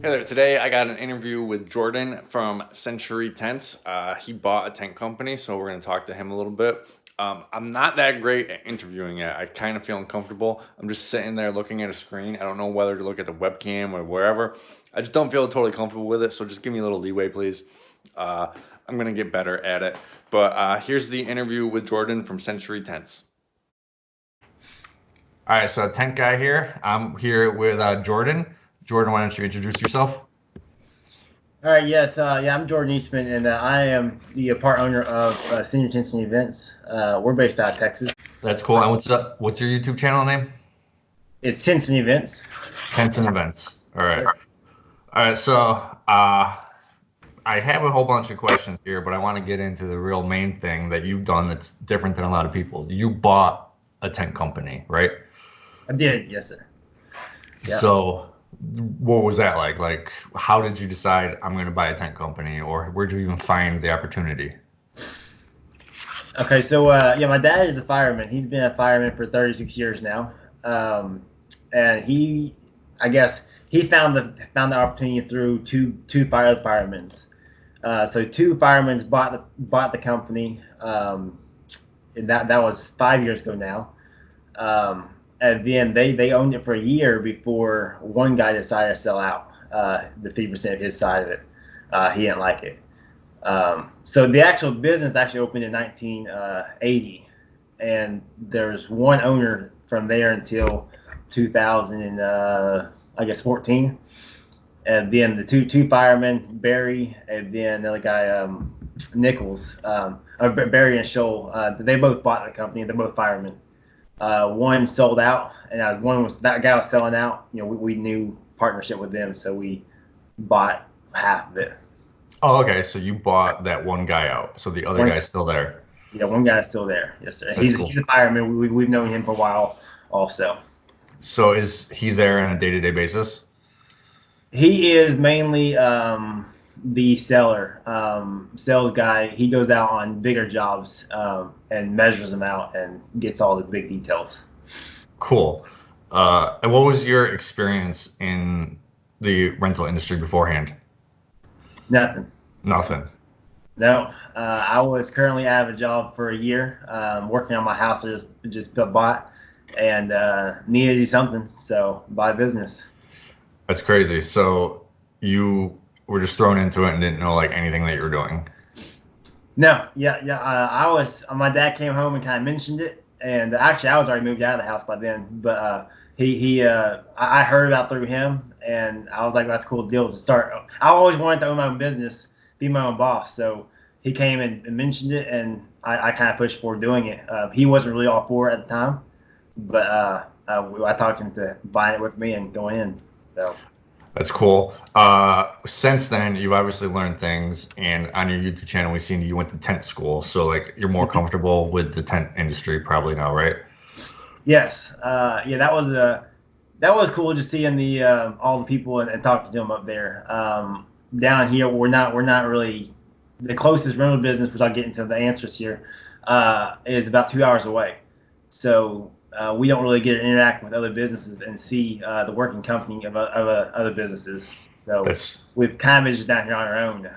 Hey there, today I got an interview with Jordan from Century Tents. He bought a tent company, so we're going to talk to him a little bit. I'm not that great at interviewing yet. I kind of feel uncomfortable. I'm just sitting there looking at a screen. I don't know whether to look at the webcam or wherever. I just don't feel totally comfortable with it, so just give me a little leeway, please. I'm going to get better at it. But here's the interview with Jordan from Century Tents. All right, so tent guy here. I'm here with Jordan. Jordan, why don't you introduce yourself? All right, yes, I'm Jordan Eastman, and I am the part owner of Senior Tents and Events. We're based out of Texas. That's cool. And what's up? What's your YouTube channel name? It's Tents and Events. Tents and Events. All right. All right. So I have a whole bunch of questions here, but I want to get into the real main thing that you've done that's different than a lot of people. You bought a tent company, right? I did, yes, sir. Yeah. So what was that like? Like, how did you decide I'm going to buy a tent company, or where'd you even find the opportunity? Okay, so my dad is a fireman. He's been a fireman for 36 years now, and I guess he found the opportunity through two firemen. So two firemen bought the company, and that was 5 years ago now. And then they owned it for a year before one guy decided to sell out the 50% of his side of it. He didn't like it. So the actual business actually opened in 1980, and there's one owner from there until 2014. And then the two firemen, Barry, and then another guy, Nichols, Barry and Scholl, they both bought the company. They're both firemen. One sold out, and that guy was selling out. You know, we knew partnership with them, so we bought half of it. Oh, okay. So you bought that one guy out. So the other guy's still there. Yeah, one guy's still there. Yes, sir. That's cool. He's a fireman. We've known him for a while, also. So is he there on a day-to-day basis? He is mainly the seller, sales guy. He goes out on bigger jobs and measures them out and gets all the big details. Cool. And what was your experience in the rental industry beforehand? Nothing. No. I was currently out of a job for a year, working on my house I just bought, and needed to do something, so buy a business. That's crazy. So you were just thrown into it and didn't know like anything that you were doing? No. My dad came home and kind of mentioned it, and actually I was already moved out of the house by then, but I heard about through him, and I was like, that's a cool deal to start. I always wanted to own my own business, be my own boss, so he came and mentioned it, and I kind of pushed for doing it. He wasn't really all for it at the time, but I talked him to buying it with me and going in. So. That's cool. Since then, you've obviously learned things, and on your YouTube channel, we've seen you went to tent school, so like you're more comfortable with the tent industry probably now, right? Yes. That was cool just seeing the all the people and talking to them up there. Down here, we're not really the closest rental business, which I'll get into the answers here, is about 2 hours away. So. We don't really get to interact with other businesses and see the working company of other businesses. So we've kind of just down here on our own.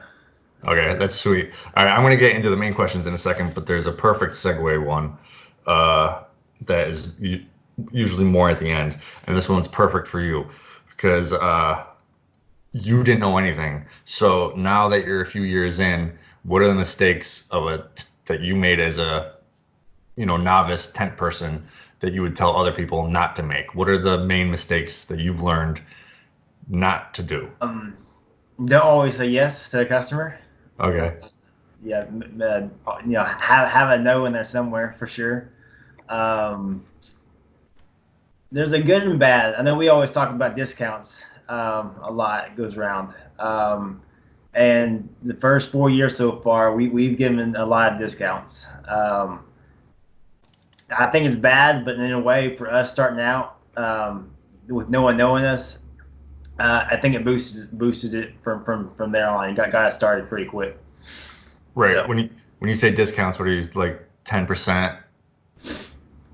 Okay, that's sweet. All right, I'm going to get into the main questions in a second, but there's a perfect segue one that is usually more at the end. And this one's perfect for you because you didn't know anything. So now that you're a few years in, what are the mistakes that you made as a novice tent person that you would tell other people not to make? What are the main mistakes that you've learned not to do? Don't always say yes to the customer. Okay. Yeah, have a no in there somewhere for sure. There's a good and bad. I know we always talk about discounts a lot. It goes around. And the first 4 years so far, we've given a lot of discounts. I think it's bad, but in a way, for us starting out with no one knowing us, I think it boosted it from there on. Got us started pretty quick. Right. So, when you say discounts, what are you like 10%?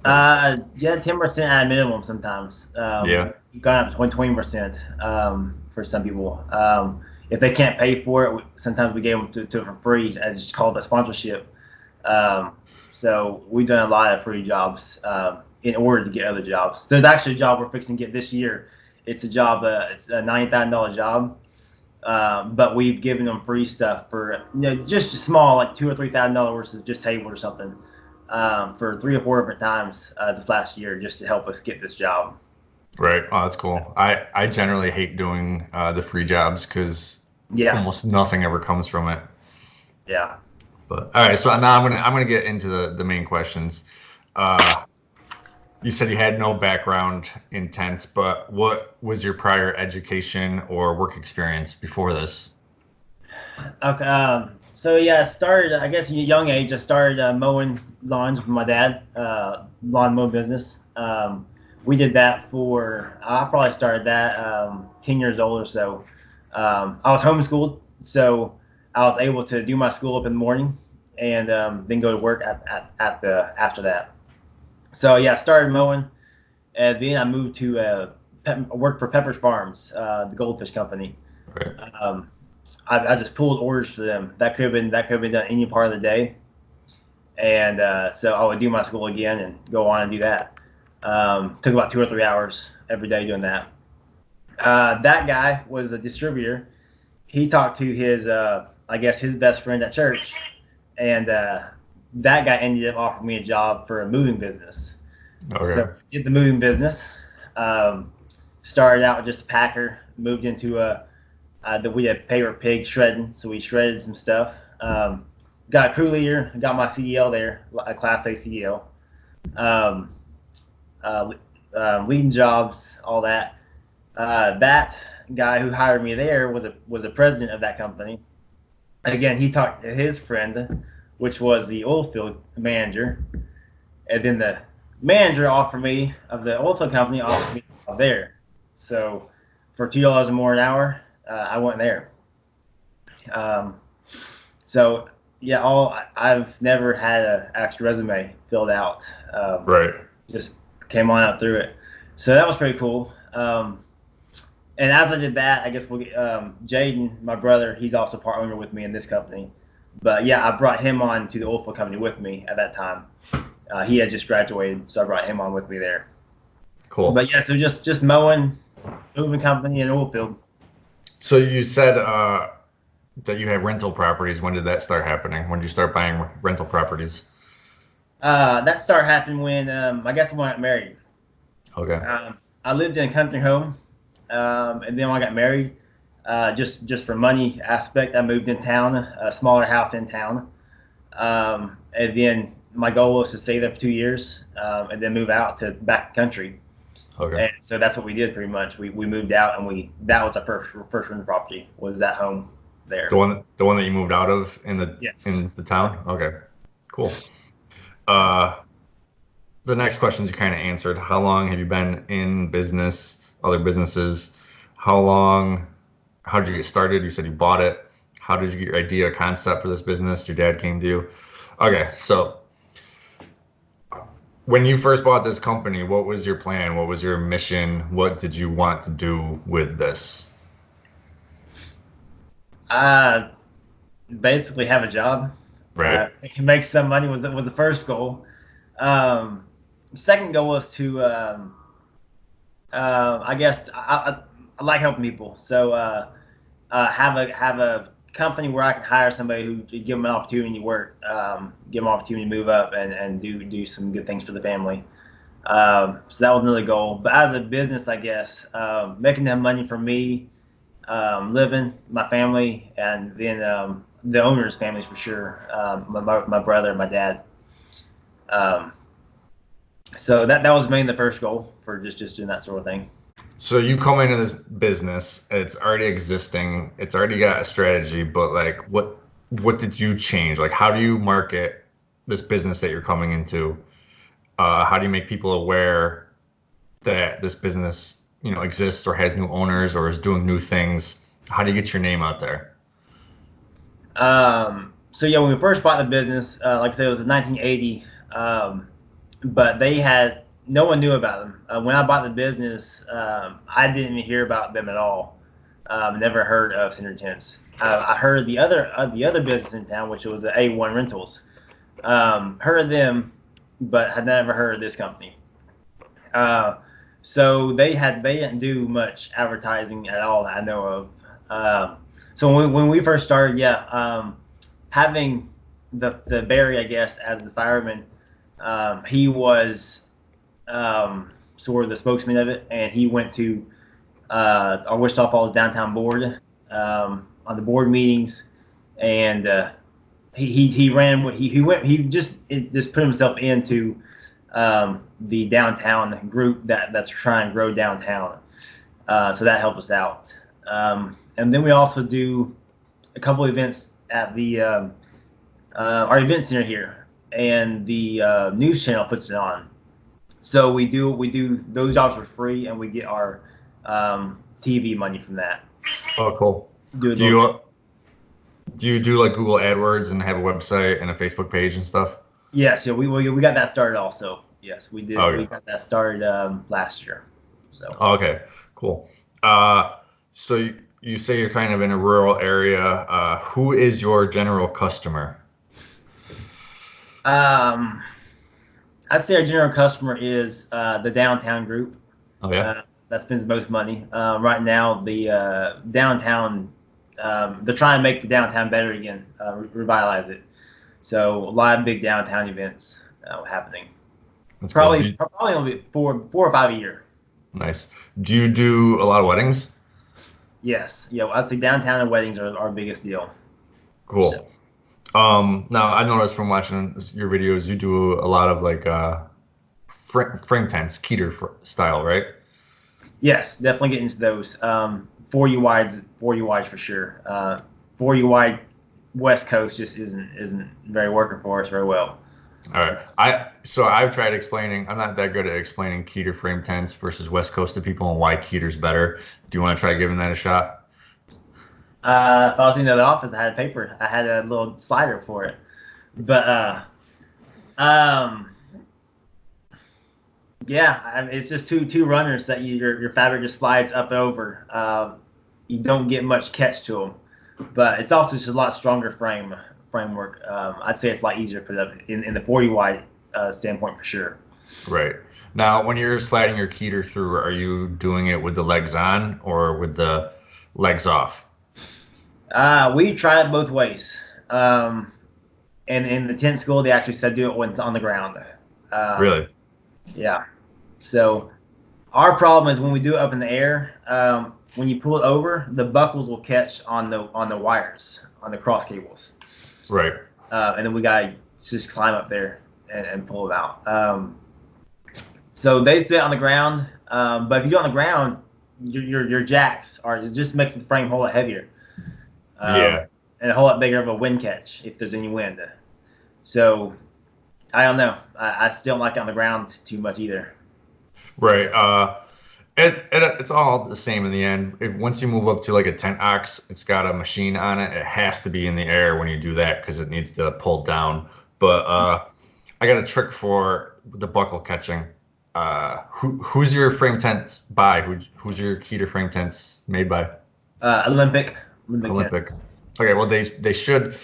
Yeah, 10% at a minimum sometimes. Yeah. We've gone up to 20%, for some people. If they can't pay for it, sometimes we gave them to it for free. I just call it a sponsorship. So we've done a lot of free jobs in order to get other jobs. There's actually a job we're fixing to get this year. It's a job. It's a $90,000 job. But we've given them free stuff for just small, like $2,000 or $3,000 worth of just table or something, for 3 or 4 different times this last year, just to help us get this job. Right. Oh, that's cool. I generally hate doing the free jobs because Yeah. almost nothing ever comes from it. Yeah. But all right, so now I'm gonna get into the main questions. You said you had no background in tents, but what was your prior education or work experience before this? Okay. So yeah, I started, I guess, at a young age. I started mowing lawns with my dad, lawn mowing business. We did that I probably started that 10 years old or so. I was homeschooled, so I was able to do my school up in the morning and then go to work after that. So yeah, I started mowing, and then I moved to work for Pepper's Farms, the goldfish company. Right. I just pulled orders for them. That could have been done any part of the day, and so I would do my school again and go on and do that. Took about 2 or 3 hours every day doing that. That guy was a distributor. He talked to his, I guess, his best friend at church, and that guy ended up offering me a job for a moving business. Okay. So did the moving business. Started out with just a packer, moved into we had paper pig shredding, so we shredded some stuff. Got a crew leader, got my CDL there, a Class A CDL. Leading jobs, all that. That guy who hired me there was a president of that company. Again, he talked to his friend, which was the oil field manager, and then the manager offered me of the oil field company offered me a job there. So for $2 more an hour, I went there. So yeah, I've never had an actual resume filled out. Right. Just came on up through it. So that was pretty cool. And as I did that, I guess Jaden, my brother, he's also part owner with me in this company. But yeah, I brought him on to the oil field company with me at that time. He had just graduated, so I brought him on with me there. Cool. But yeah, so just mowing, moving company, and oil field. So you said that you have rental properties. When did that start happening? When did you start buying rental properties? That started happening when I guess when I got married. Okay. I lived in a country home, and then when I got married, just for money aspect, I moved in town, a smaller house in town, and then my goal was to stay there for 2 years, and then move out to back country. Okay. And so that's what we did pretty much. We moved out, and that was our first rental property, was that home there. The one that you moved out of in the Yes. in the town? Okay. Cool. The next questions you kind of answered. How long have you been in business, other businesses? How did you get started? You said you bought it. How did you get your idea, concept for this business? Your dad came to you. Okay, so when you first bought this company, what was your plan? What was your mission? What did you want to do with this? Basically have a job. Right. Make some money was the first goal. Second goal was to, I guess I like helping people. So have a company where I can hire somebody who give them an opportunity to work, give them an opportunity to move up and do some good things for the family. So that was another goal. But as a business, I guess making that money for me, living, my family, and then the owner's families for sure. My brother and my dad. So that was mainly the first goal for just doing that sort of thing. So you come into this business, it's already existing, it's already got a strategy, but like what did you change? Like how do you market this business that you're coming into? How do you make people aware that this business, exists or has new owners or is doing new things? How do you get your name out there? So yeah, when we first bought the business, like I said, it was in 1980. but no one knew about them. When I bought the business, I didn't even hear about them at all. Never heard of Center Tents. I heard the other business in town, which was the A1 Rentals. Heard of them, but had never heard of this company. So they didn't do much advertising at all that I know of. So when we first started, having the Barry, I guess, as the fireman, he was sort of the spokesman of it, and he went to our Wichita Falls downtown board on the board meetings, and he just put himself into the downtown group that's trying to grow downtown. So that helped us out. And then we also do a couple events at the our event center here, and the news channel puts it on. So we do those jobs for free, and we get our TV money from that. Oh, cool. Do you do like Google AdWords and have a website and a Facebook page and stuff? Yes, yeah, we got that started also. Yes, we did. Okay. We got that started last year. So. Okay, cool. So you say you're kind of in a rural area. Who is your general customer? I'd say our general customer is the downtown group. Oh yeah. That spends the most money. Right now, the downtown, they're trying to make the downtown better again, revitalize it. So a lot of big downtown events happening. That's probably cool. only four or five a year. Nice. Do you do a lot of weddings? Yes. Yeah. I'd say downtown and weddings are our biggest deal. Cool. So. Now I noticed from watching your videos, you do a lot of like frame tents, Keter style, right? Yes, definitely get into those. 4U wides for sure. 4U wide West Coast just isn't very working for us very well. All right. I've tried explaining. I'm not that good at explaining Keter frame tents versus West Coast to people and why Keter's better. Do you want to try giving that a shot? If I was in the office, I had paper. I had a little slider for it. But it's just two runners that your fabric just slides up and over. You don't get much catch to them, but it's also just a lot stronger framework. I'd say it's a lot easier to put up in the 40 wide standpoint for sure. Right. Now, when you're sliding your Keter through, are you doing it with the legs on or with the legs off? We try it both ways. And in the tent school, they actually said do it when it's on the ground. Really? Yeah. So our problem is when we do it up in the air, when you pull it over, the buckles will catch on the wires, on the cross cables. Right. And then we gotta just climb up there and pull it out. So they sit on the ground, but if you do it on the ground, your jacks it just makes the frame a whole lot heavier. And a whole lot bigger of a wind catch if there's any wind. So I don't know. I still don't like it on the ground too much either. Right. It's all the same in the end. Once you move up to like a tent ox, it's got a machine on it. It has to be in the air when you do that because it needs to pull down. But I got a trick for the buckle catching. Who's your frame tent by? Who's your Keter frame tents made by? Olympic. Okay, well they should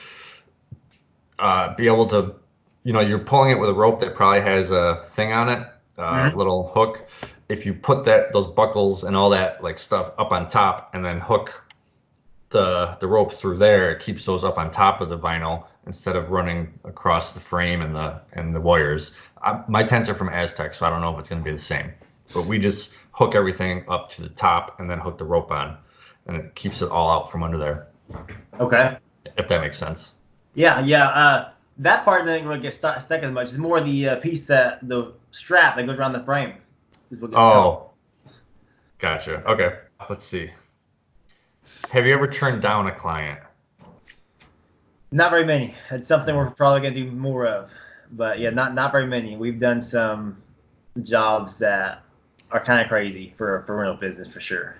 be able to, you're pulling it with a rope that probably has a thing on it, little hook. If you put those buckles and all that like stuff up on top and then hook the rope through there, it keeps those up on top of the vinyl instead of running across the frame and the wires. My tents are from Aztec, so I don't know if it's going to be the same. But we just hook everything up to the top and then hook the rope on, and it keeps it all out from under there. Okay. If that makes sense. Yeah. That part doesn't really get stuck as much. It's more the piece the strap that goes around the frame is what gets stuck. Gotcha. Okay. Let's see. Have you ever turned down a client? Not very many. It's something we're probably gonna do more of. But yeah, not very many. We've done some jobs that are kind of crazy for rental business for sure.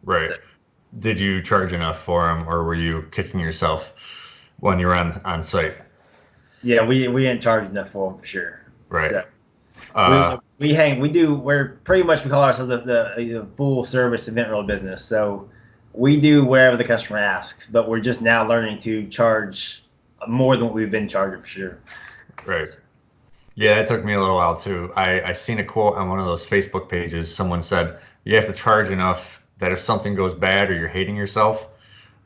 Right. So, did you charge enough for them, or were you kicking yourself when you were on site? Yeah, we didn't charge enough for them for sure. Right. So, Uh, We're pretty much, we call ourselves the full service event rental business. So we do wherever the customer asks, but we're just now learning to charge more than what we've been charging for sure. right. Yeah, it took me a little while too. I seen a quote on one of those Facebook pages. Someone said you have to charge enough that if something goes bad or you're hating yourself,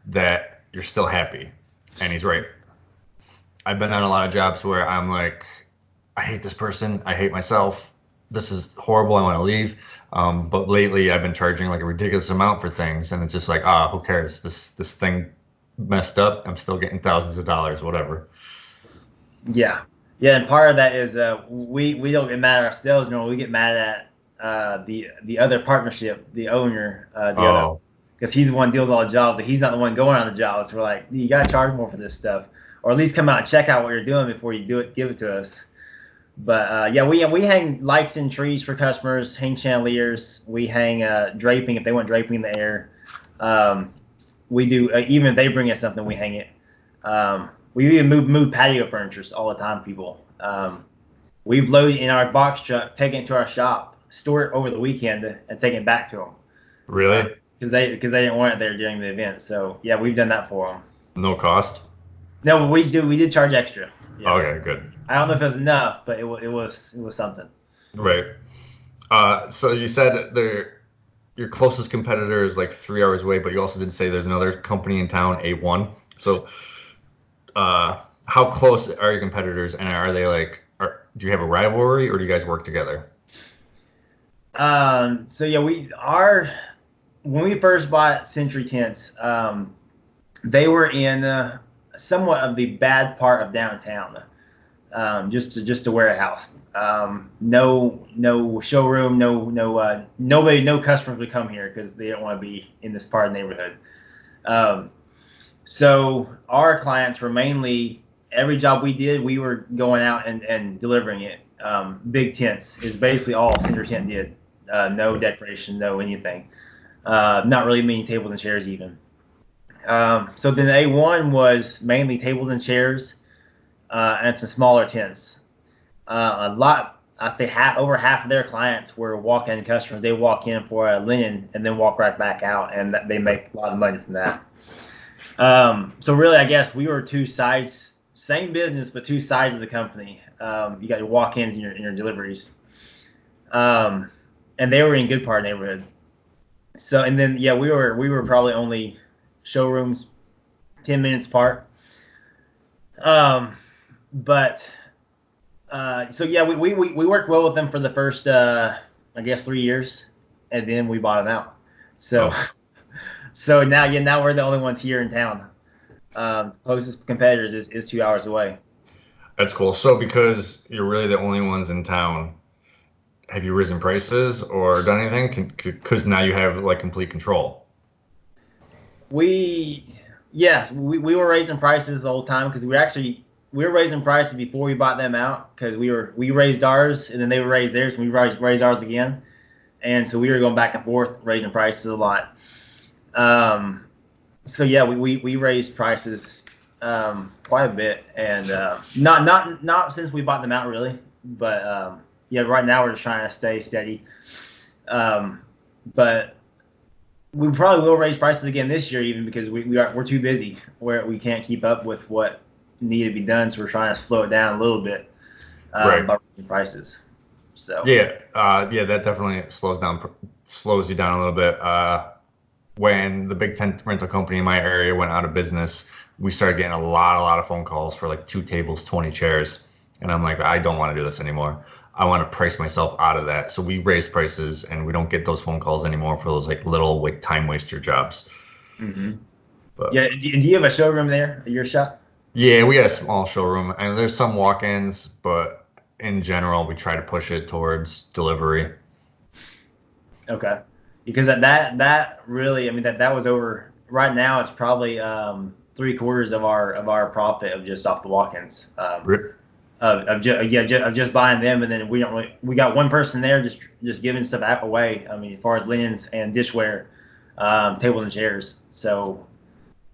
that you're still happy. And he's right. I've been on a lot of jobs where I'm like, I hate this person, I hate myself, this is horrible, I want to leave. But lately I've been charging like a ridiculous amount for things, and it's just like, who cares? This thing messed up. I'm still getting thousands of dollars, whatever. Yeah, yeah, and part of that is we don't get mad at our sales we get mad at the other partnership, the owner, the other, Oh, because he's the one who deals with all the jobs. Like, he's not the one going on the jobs. So we're like, you gotta charge more for this stuff, or at least come out and check out what you're doing before you do it. Give it to us. But yeah, we hang lights in trees for customers, hang chandeliers. We hang draping if they want draping in the air. We do even if they bring us something, we hang it. We even move patio furniture all the time, people. We've loaded in our box truck, taken it to our shop, store it over the weekend, and take it back to them. really? Because they didn't want it there during the event. So yeah, we've done that for them. No cost? No, but we did charge extra. Yeah. Okay, good. I don't know if it was enough, but it was something. Right. So you said your closest competitor is like 3 hours away, but you also did say there's another company in town, A1. So how close are your competitors, and are they like, do you have a rivalry, or do you guys work together? So yeah, when we first bought Century Tents, they were in somewhat of the bad part of downtown, just a warehouse. No showroom, nobody, no customers would come here because they don't want to be in this part of the neighborhood. So our clients were mainly, every job we did, we were going out and delivering it. Big tents is basically all Cinder Tent did. No decoration, no anything. Not really many tables and chairs even. So then A1 was mainly tables and chairs and some smaller tents. I'd say over half of their clients were walk-in customers. They walk in for a linen and then walk right back out, and they make a lot of money from that. So really, I guess we were two sides, same business, but two sides of the company. You got your walk-ins and your deliveries. And they were in good part of the neighborhood. So, and then, yeah, we were probably only showrooms 10 minutes apart. But so yeah, we worked well with them for the first, I guess 3 years, and then we bought them out. So, so now we're the only ones here in town. Closest competitors is 2 hours away. That's cool. So because you're really the only ones in town, have you risen prices or done anything? Because now you have like complete control. We were raising prices the whole time because we were raising prices before we bought them out, because we raised ours and then they would raise theirs and we raised ours again, and so we were going back and forth raising prices a lot. So yeah, we raised prices quite a bit, and not since we bought them out really, but yeah, right now we're just trying to stay steady. But we probably will raise prices again this year, even because we're too busy where we can't keep up with what needed to be done. So we're trying to slow it down a little bit Right. by raising prices. So Yeah, that definitely slows you down a little bit. When the big tent rental company in my area went out of business, we started getting a lot of phone calls for like 2 tables, 20 chairs, and I'm like, I don't want to do this anymore. I want to price myself out of that. So we raise prices, and we don't get those phone calls anymore for those like little like time waster jobs. hmm But yeah, do you have a showroom there at your shop? yeah, we got a small showroom, and there's some walk-ins, but in general, we try to push it towards delivery. Okay, because that really, I mean, that was over. Right now, it's probably 3/4 of our profit of just off the walk-ins. Re- Of just buying them, and then we got one person there just giving stuff away. I mean, as far as linens and dishware, tables and chairs. So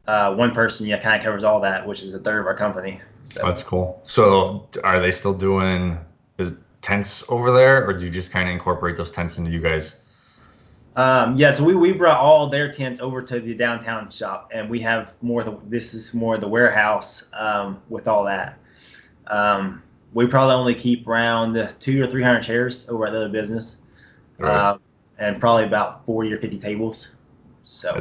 one person kind of covers all that, which is 1/3 of our company. So That's cool. So are they still doing? tents over there, or do you just kind of incorporate those tents into you guys? Yeah, so we brought all their tents over to the downtown shop, and we have this is more the warehouse with all that. We probably only keep around 200 or 300 chairs over at the other business, Right. and probably about 40 or 50 tables. So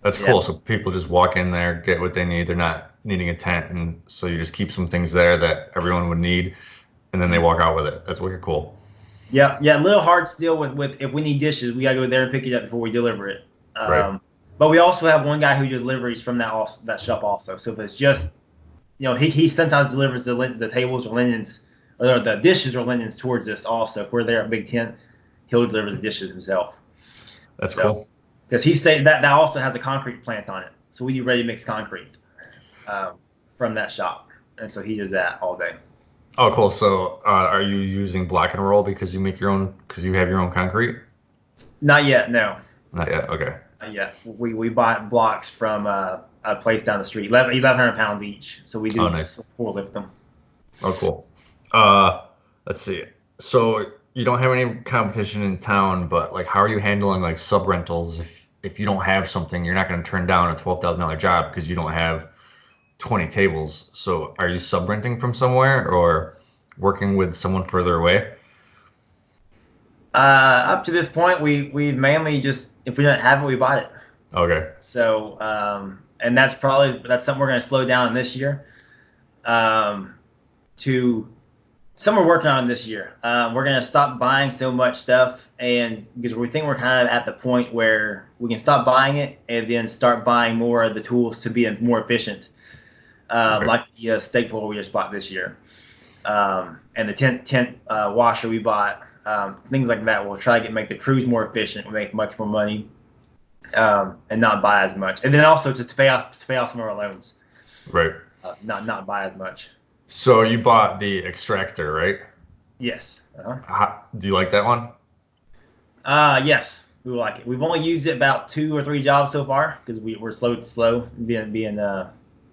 That's yeah, cool. So people just walk in there, get what they need. They're not needing a tent, and so you just keep some things there that everyone would need, and then they walk out with it. That's wicked cool. yeah. A little hard still with if we need dishes, we gotta go there and pick it up before we deliver it. Right. But we also have one guy who delivers from that shop also. So if it's just he sometimes delivers the tables or linens or the dishes or linens towards us also. If we're there at Big Tent, he'll deliver the dishes himself. That's cool. Because he said that also has a concrete plant on it, so we do ready mix concrete from that shop, and so he does that all day. Oh, cool. So are you using block and roll because you have your own concrete? Not yet, no. Not yet. Okay. Not yet. We bought blocks from a place down the street, 1,100 pounds each, so we do. Oh, nice. We'll lift them. Oh, cool. Let's see. So you don't have any competition in town, but like, how are you handling like sub rentals if you don't have something, you're not going to turn down a $12,000 job because you don't have 20 tables. So are you sub renting from somewhere or working with someone further away? Up to this point, we mainly just if we don't have it, we bought it. Okay. So and that's something we're going to slow down this year. To some we're working on this year. We're going to stop buying so much stuff, and because we think we're kind of at the point where we can stop buying it and then start buying more of the tools to be more efficient, Okay. like the stake pole we just bought this year, and the tent washer we bought, things like that. We'll try to make the crews more efficient, make much more money, and not buy as much, and then also to pay off some of our loans, Right. not buy as much. So you bought the extractor, right? Yes. Do you like that one? Yes, we like it. We've only used it about 2 or 3 jobs so far because we're slow being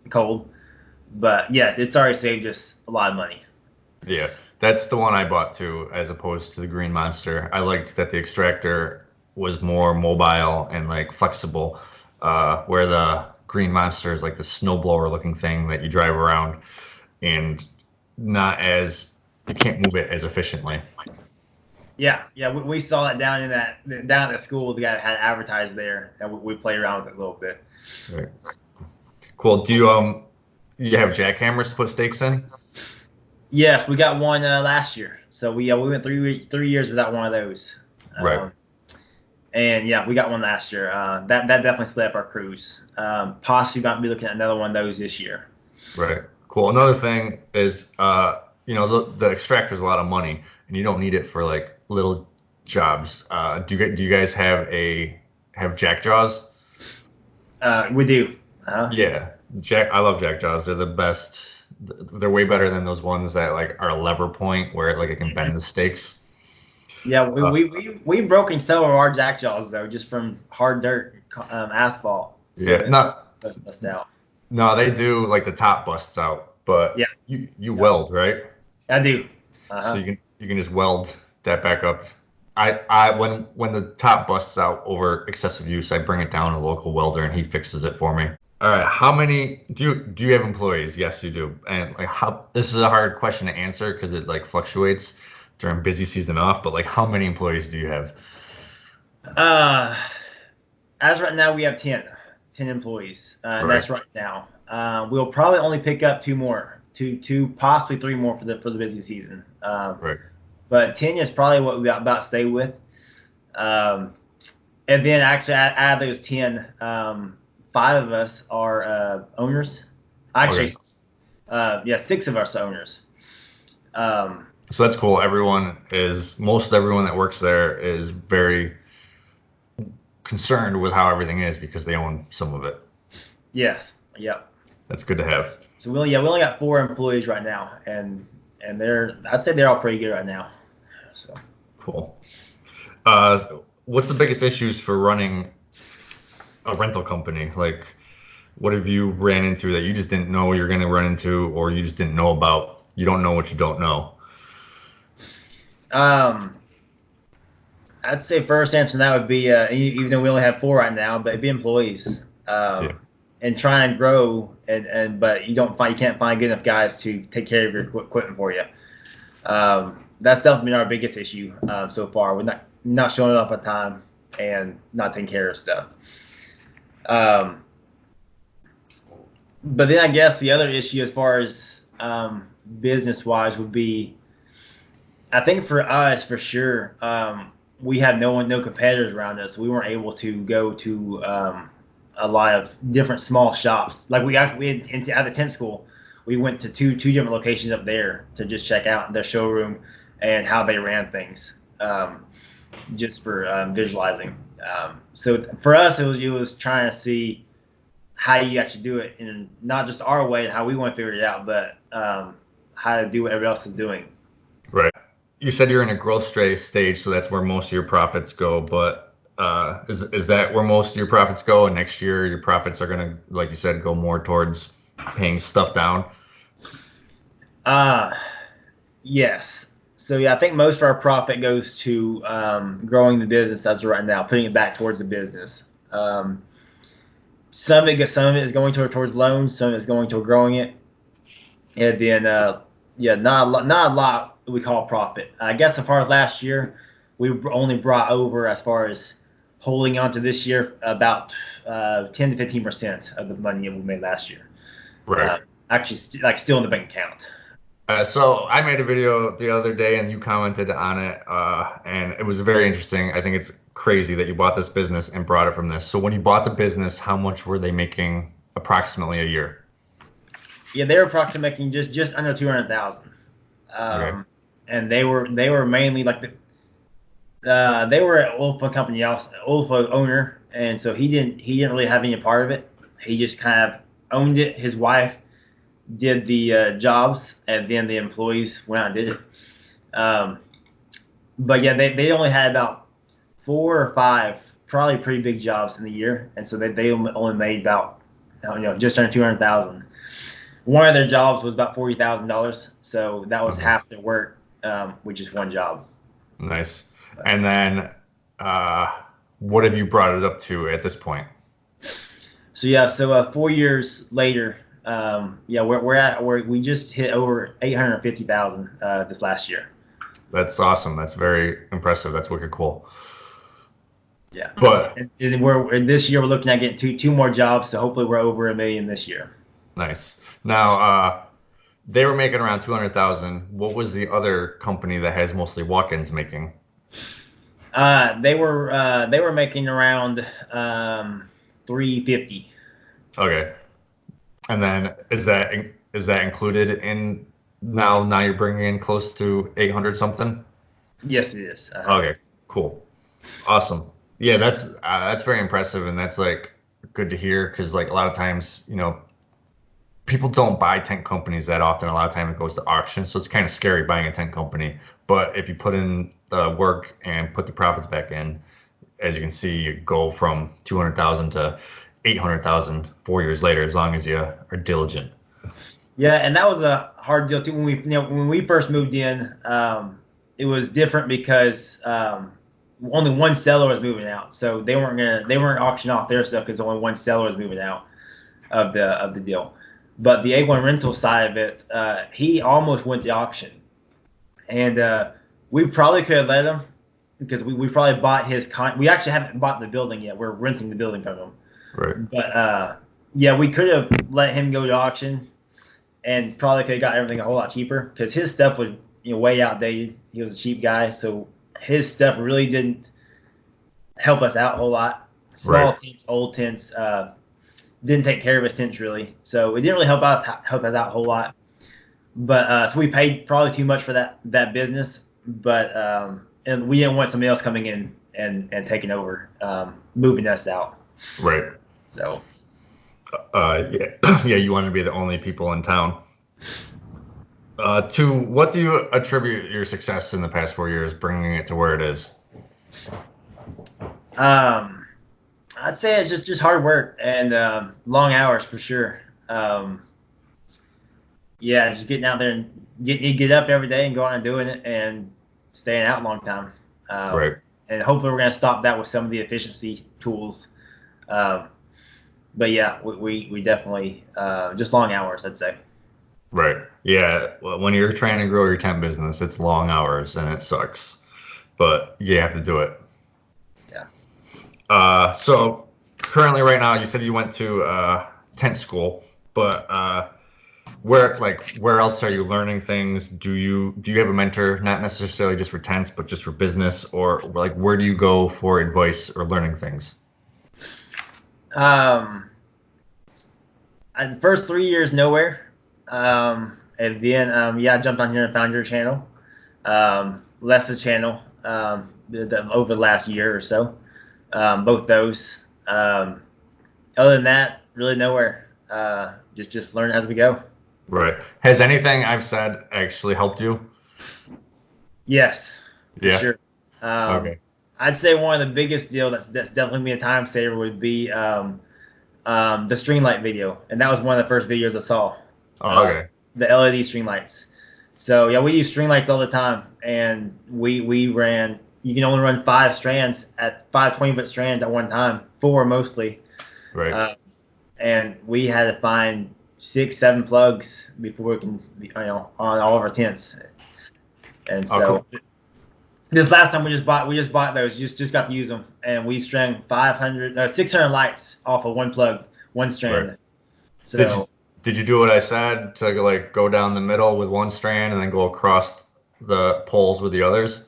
cold. But yeah, it's already saved us a lot of money. Yeah, that's the one I bought too, as opposed to the Green Monster. I liked that the extractor was more mobile and like flexible, where the Green Monster is like the snowblower looking thing that you drive around and you can't move it as efficiently. Yeah. We saw that down at the school. The guy had advertised there, and we played around with it a little bit. Right. Cool. Do you have jackhammers to put stakes in? Yes, we got one last year. So we went 3 years without one of those. Right. And yeah, we got one last year. That definitely split up our crews. Possibly might be looking at another one of those this year. Right. Cool. Another thing is, the extractor is a lot of money, and you don't need it for like little jobs. Do you guys have jack jaws? We do. Yeah, I love jack jaws. They're the best. They're way better than those ones that like are a lever point where it can bend the stakes. Yeah, we've broken some of our jack jaws though, just from hard dirt, asphalt. So Yeah, not bust out. no, they do like the top busts out, but Yeah, you weld, right? I do. So you can just weld that back up. I when the top busts out over excessive use, I bring it down to a local welder and he fixes it for me. All right, how many do you have employees? Yes, you do. And like this is a hard question to answer because it like fluctuates during busy season off, but like how many employees do you have? As right now we have 10 employees. Right. That's right now. We'll probably only pick up 2 more, two possibly 3 more for the busy season. Right. But 10 is probably what we about to stay with. And then actually out of those 10, 5 of us are owners. Actually, Okay. 6 of us are owners. So that's cool. Most everyone that works there is very concerned with how everything is because they own some of it. Yes. Yep. That's good to have. So we only got 4 employees right now, and I'd say they're all pretty good right now. So Cool. What's the biggest issues for running a rental company? Like, what have you ran into that you just didn't know you're going to run into, or you just didn't know about? You don't know what you don't know. Um, I'd say first answer to that would be even though we only have 4 right now, but it'd be employees. Yeah. And try and grow, but you can't find good enough guys to take care of your equipment for you. That's definitely been our biggest issue so far. We're not showing up on time and not taking care of stuff. But then I guess the other issue as far as business wise would be, I think for us for sure, we have no competitors around us. We weren't able to go to a lot of different small shops. Like we had at the tent school, we went to two different locations up there to just check out their showroom and how they ran things, just for visualizing. So for us, it was trying to see how you actually do it, and not just our way, how we want to figure it out, but how to do what everybody else is doing. Right. You said you're in a growth stage, so that's where most of your profits go. But is that where most of your profits go? And next year, your profits are gonna, like you said, go more towards paying stuff down. Yes. So yeah, I think most of our profit goes to growing the business as of right now, putting it back towards the business. Some of it is going towards loans, some of it is going toward growing it, and then not a lot we call profit. I guess as far as last year, we only brought over, as far as holding on to this year, about 10 to 15% of the money that we made last year. Right. Actually, still in the bank account. So I made a video the other day and you commented on it, and it was very interesting. I think it's crazy that you bought this business and brought it from this. So when you bought the business, how much were they making approximately a year? Yeah, they were approximately making just under 200,000. Okay. And they were mainly like they were an oil field company, oil field owner, and so he didn't really have any part of it. He just kind of owned it. His wife did the jobs, and then the employees went out and did it. But yeah, they only had about 4 or 5 probably pretty big jobs in the year, and so they only made about just under 200,000. One of their jobs was about $40,000, so that was half their work, with just one job. Nice. And then what have you brought it up to at this point? So 4 years later, we just hit over 850,000 this last year. That's awesome. That's very impressive. That's wicked cool. Yeah. But and this year we're looking at getting two more jobs, so hopefully we're over $1 million this year. nice. Now, they were making around 200,000. What was the other company that has mostly walk-ins making? They were making around 350. Okay. And then is that included in now you're bringing in close to 800 something? Yes, it is. Okay, cool. Awesome. Yeah, that's very impressive, and that's like good to hear, because like a lot of times, people don't buy tent companies that often. A lot of time it goes to auction, so it's kind of scary buying a tent company. But if you put in the work and put the profits back in, as you can see, you go from 200,000 to 800,000 4 years later, as long as you are diligent. Yeah, and that was a hard deal too. When we first moved in, it was different because only one seller was moving out, so they weren't auctioning off their stuff because only one seller was moving out of the deal. But the A1 rental side of it, he almost went to auction, and we probably could have let him, because we probably bought his we actually haven't bought the building yet. We're renting the building from him. Right. But yeah, we could have let him go to auction, and probably could have got everything a whole lot cheaper, because his stuff was way outdated. He was a cheap guy, so his stuff really didn't help us out a whole lot. Small tents, old tents, didn't take care of his tents really, so it didn't really help us out a whole lot. But so we paid probably too much for that business, but and we didn't want somebody else coming in and taking over, moving us out. Right. So. Yeah, you want to be the only people in town. To what do you attribute your success in the past 4 years, bringing it to where it is? I'd say it's just hard work and long hours for sure. Yeah, just getting out there and get up every day and going out and doing it, and staying out a long time. Right. And hopefully we're going to stop that with some of the efficiency tools. But yeah, we definitely just long hours, I'd say. Right. Yeah. Well, when you're trying to grow your tent business, it's long hours and it sucks, but you have to do it. Yeah. So currently right now, you said you went to tent school, but where else are you learning things? Do you have a mentor, not necessarily just for tents, but just for business, or like where do you go for advice or learning things? The first 3 years nowhere. And then I jumped on here and found your channel, Les's channel, over the last year or so. Both those. Other than that, really nowhere. Just learn as we go. Right. Has anything I've said actually helped you? Yes, for Yeah. sure. Okay. I'd say one of the biggest deal that's definitely been a time saver would be the string light video, and that was one of the first videos I saw. Oh, okay. The LED string lights. So yeah, we use string lights all the time, and we ran. You can only run 5 strands at 5 20-foot strands at one time, 4 mostly. Right. And we had to find 6 7 plugs before we can, on all of our tents. And so Oh, cool. this last time we just bought those, just got to use them, and we strung 600 lights off of one plug, one strand. Right. So Did you do what I said to like go down the middle with one strand and then go across the poles with the others?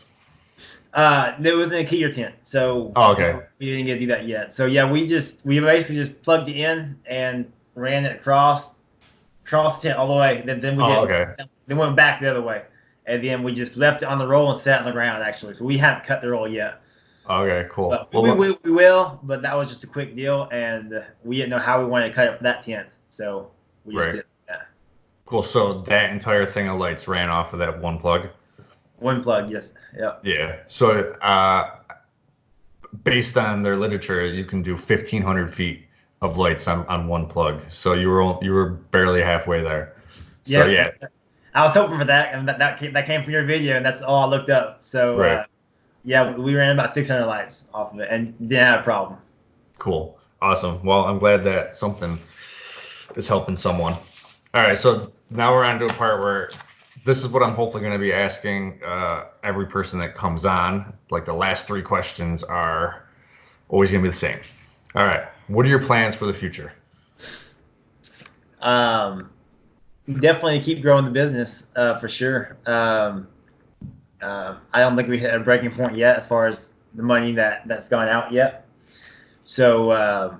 there wasn't a keyer tent, so Oh, okay. we didn't get to do that yet. So yeah, we basically just plugged it in and ran it across the tent all the way. Then we Oh, did. okay. Then went back the other way, and then we just left it on the roll and sat on the ground actually. So we haven't cut the roll yet. Okay, cool. But Well, we will, but that was just a quick deal, and we didn't know how we wanted to cut it for that tent, so we just right. did that. Cool. So that entire thing of lights ran off of that one plug? One plug, yes. Yep. Yeah. So based on their literature, you can do 1,500 feet of lights on one plug. So you were barely halfway there. So yeah. I was hoping for that, and that came from your video, and that's all I looked up. So Right. yeah, we ran about 600 lights off of it, and didn't have a problem. Cool. Awesome. Well, I'm glad that something is helping someone. All right. So now we're on to a part where this is what I'm hopefully going to be asking every person that comes on. Like the last 3 questions are always going to be the same. All right. What are your plans for the future? Definitely keep growing the business for sure. I don't think we hit a breaking point yet as far as the money that's gone out yet. So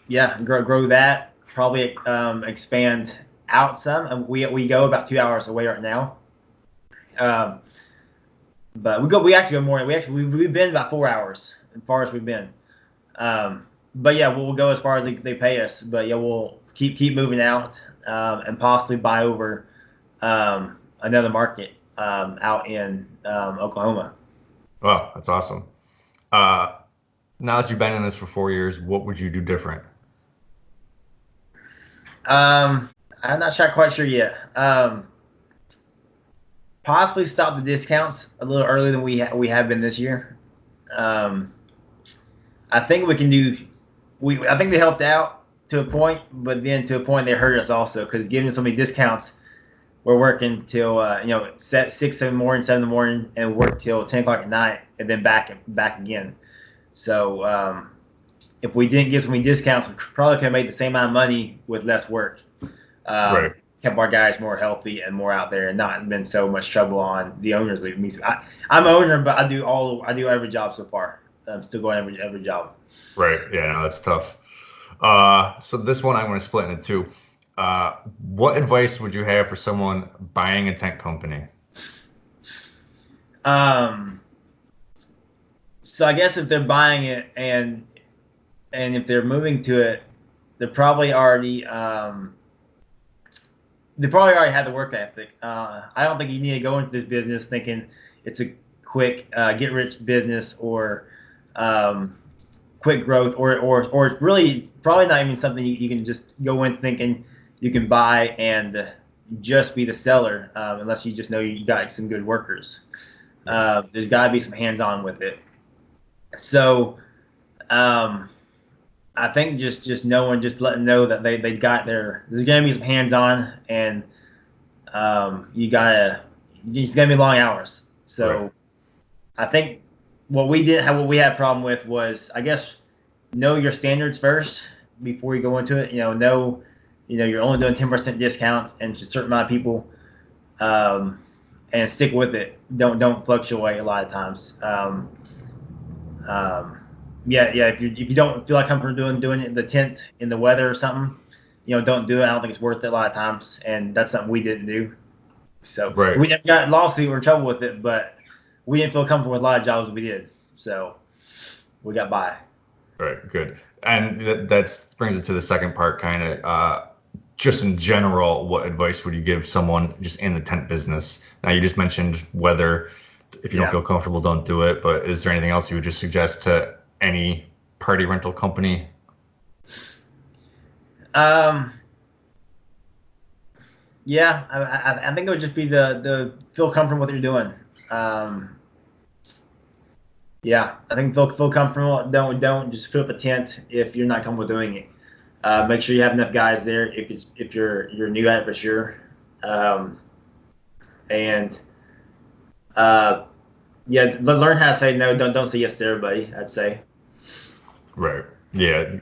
yeah, grow that. Probably expand out some. We go about 2 hours away right now. But we actually go more. We've been about 4 hours as far as we've been. But yeah, we'll go as far as they pay us. But yeah, we'll keep moving out and possibly buy over another market out in Oklahoma. Wow, that's awesome. Now that you've been in this for 4 years, what would you do different? I'm not quite sure yet. Possibly stop the discounts a little earlier than we have been this year. I think we can do. I think they helped out to a point, but then to a point they hurt us also because giving so many discounts, we're working till 6 in the morning, 7 in the morning, and work till 10 o'clock at night, and then back again. So if we didn't give so many discounts, we probably could have made the same amount of money with less work. Right. Kept our guys more healthy and more out there, and not been so much trouble on the owners leaving me. I'm an owner, but I do every job so far. I'm still going every job. Right. Yeah, no, that's tough. So this one I'm going to split into 2. What advice would you have for someone buying a tent company? So I guess if they're buying it and if they're moving to it, they're probably already have the work ethic. I don't think you need to go into this business thinking it's a quick get rich business or quick growth or really probably not even something you can just go in thinking you can buy and just be the seller unless you just know you got some good workers. There's got to be some hands-on with it. So I think just knowing, just letting know that they got there's going to be some hands-on, and it's going to be long hours. So Right. I think what we had a problem with was, I guess, know your standards first before you go into it. Know, you're only doing 10% discounts and just a certain amount of people, and stick with it. Don't fluctuate a lot of times. If you don't feel like comfortable doing it in the tent in the weather or something, don't do it. I don't think it's worth it a lot of times, and that's something we didn't do. So Right. we never got in lawsuit or in trouble with it, but we didn't feel comfortable with a lot of jobs we did. So we got by. Right. Good. And that brings it to the second part, kind of. Just in general, what advice would you give someone just in the tent business? Now, you just mentioned weather. If you don't feel comfortable, don't do it. But is there anything else you would just suggest to any party rental company? Yeah, I think it would just be the feel comfortable with what you're doing. Yeah, I think feel comfortable. Don't just put up a tent if you're not comfortable doing it. Make sure you have enough guys there if you're new at it for sure. And learn how to say no. Don't say yes to everybody, I'd say. Right. Yeah.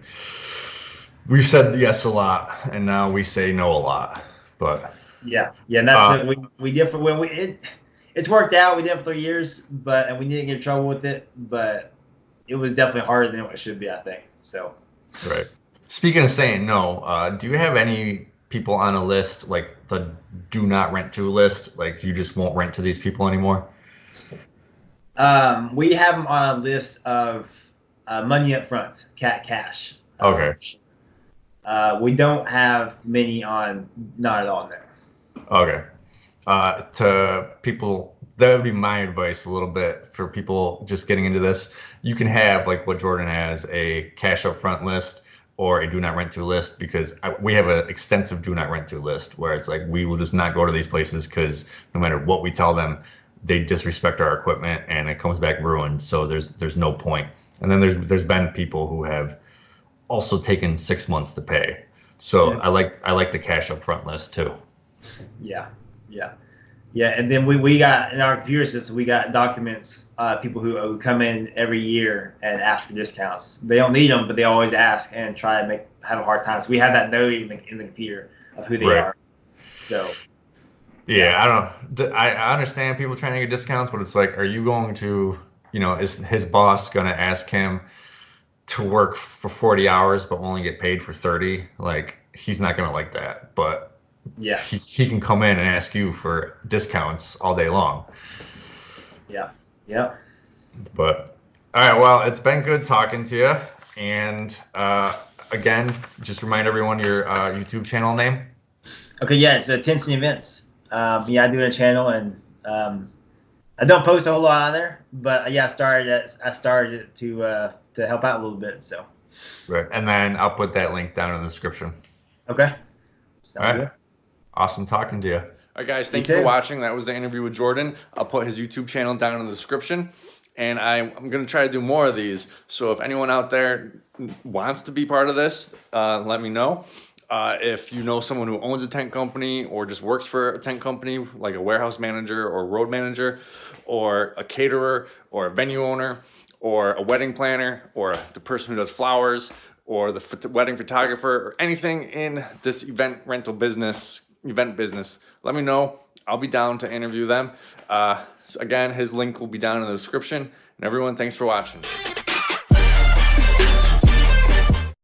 We've said yes a lot, and now we say no a lot. But and that's it. We did for it's worked out. We did it for 3 years, and we didn't get in trouble with it, but it was definitely harder than what it should be, I think. So. Right. Speaking of saying no, do you have any people on a list, like the do not rent to list, like you just won't rent to these people anymore? We have them on a list of money up front, cash. Okay. We don't have many on not at all there. Okay. To people, that would be my advice a little bit for people just getting into this. You can have, like what Jordan has, a cash up front list or a do not rent to list, because we have an extensive do not rent to list where it's like we will just not go to these places because no matter what we tell them, they disrespect our equipment and it comes back ruined. So there's no point. And then there's been people who have also taken 6 months to pay. So I like the cash up front list too. Yeah. And then we got in our computer system, we got documents, people who come in every year and ask for discounts. They don't need them, but they always ask and try to have a hard time. So we have that note in the computer of who they are. So. Yeah, I understand people trying to get discounts, but it's like, are you going to, is his boss going to ask him to work for 40 hours but only get paid for 30? Like, he's not going to like that. But yeah, he can come in and ask you for discounts all day long. Yeah. But all right, well, it's been good talking to you. And again, just remind everyone your YouTube channel name. Okay, yeah, it's Tents and Events. I do a channel, and I don't post a whole lot on there, but I started it to help out a little bit. So. Right, and then I'll put that link down in the description. Okay. Sounds good. Awesome talking to you. All right, guys, thank you for watching. That was the interview with Jordan. I'll put his YouTube channel down in the description, and I'm going to try to do more of these. So if anyone out there wants to be part of this, let me know. If you know someone who owns a tent company or just works for a tent company, like a warehouse manager or road manager or a caterer or a venue owner or a wedding planner or the person who does flowers or the wedding photographer or anything in this event business, let me know. I'll be down to interview them. So again, his link will be down in the description. And everyone, thanks for watching.